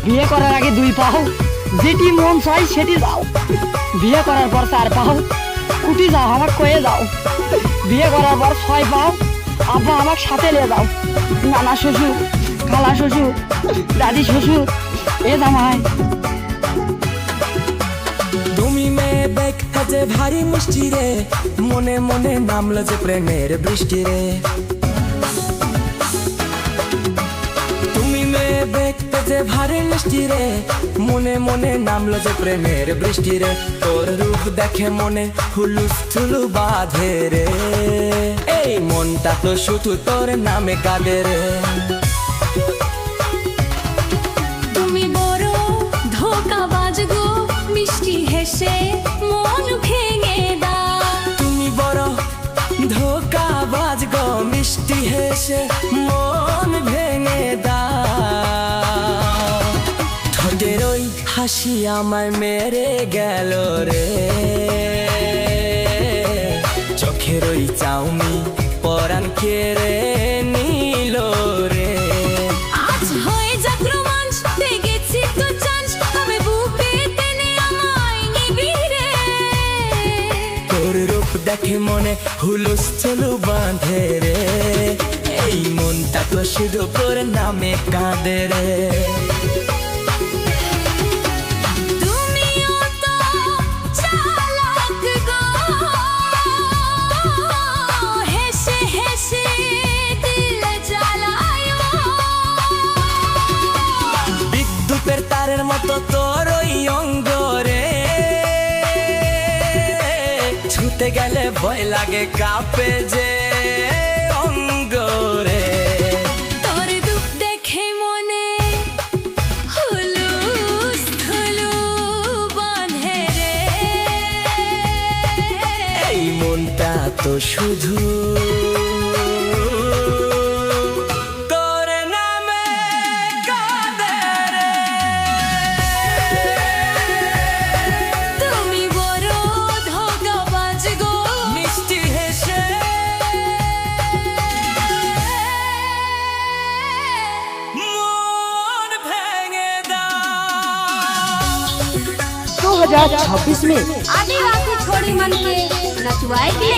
বিয়ে করার আগে 2 পাও, যেটি মন চাই সেটি যাও। বিয়ে করার পর 4 পাও, কুটি যাও আমার কয়ে যাও। বিয়ে করার পর 6 পাও, আব্বা আমার সাথে নিয়ে যাও। নানা শ্বশুর, খালা শ্বশুর, দাদি শ্বশুর, এ জামাই। তুমি মেয়ে দেখতে যে ভারী মিষ্টি রে, মনে মনে নামলো যে প্রেমের বৃষ্টি রে। তুমি মেয়ে দেখতে যে ভারী মিষ্টি রে, মনে মনে নামলো যে প্রেমের বৃষ্টি রে। তোর রূপ দেখে মনে হুলুস থুলু বাঁধে রে, এই মনটা তো শুধু তোর নামে কাঁদে রে। তুমি বড় ধোঁকাবাজ গো, মিষ্টি হেসে মন ভেঙে দাও। তুমি বড় ধোঁকাবাজ গো, মিষ্টি হেসে মন ভেঙে দাও। ঠোঁটের ওই হাসি আমায় মেরে গেল রে, চোখের ওই চাউনি পরাণ কেড়ে নিল রে। আজ হয়ে যাক রোমাঞ্চ, দেখেছি তো চান্স, তবে বুকে টেনে আমায় নিবি রে। তোর রূপ দেখে মনে হুলুস থুলু বাঁধে রে, এই মনটা তো শুধু তোর নামে কাঁদে রে। তুমিও তো চালাক গো, হেসে হেসে দিল জ্বালায়ো। বিদ্যুতের তারের মতো তোর ওই অঙ্গ রে, ছুতে গেলে ভয় লাগে কাঁপে যে অঙ্গ রে। তোর রূপ দেখে মনে হুলুস থুলু বাঁধে রে, এই মনটা তো শুধু তোর নামে কাঁদে রে। তুমি বড় ধোঁকাবাজ গো, মিষ্টি হেসে মন ভেঙে দাও। 2026 में आदिवासी छोड़ी मन के नचवाए के